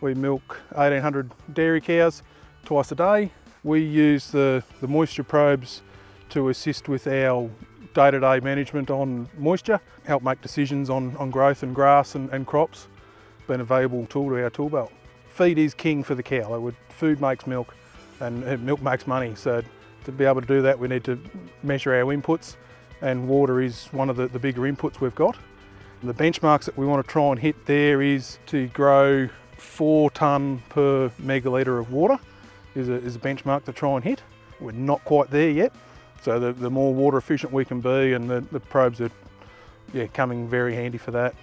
We milk 1,800 dairy cows twice a day. We use the moisture probes to assist with our day-to-day management on moisture, help make decisions on growth and grass and crops. Been a valuable tool to our tool belt. Feed is king for the cow. Food makes milk and milk makes money. So to be able to do that, we need to measure our inputs, and water is one of the bigger inputs we've got. The benchmarks that we want to try and hit there is to grow 4 tonne per megalitre of water is a benchmark to try and hit. We're not quite there yet, so the more water efficient we can be, and the probes are coming very handy for that.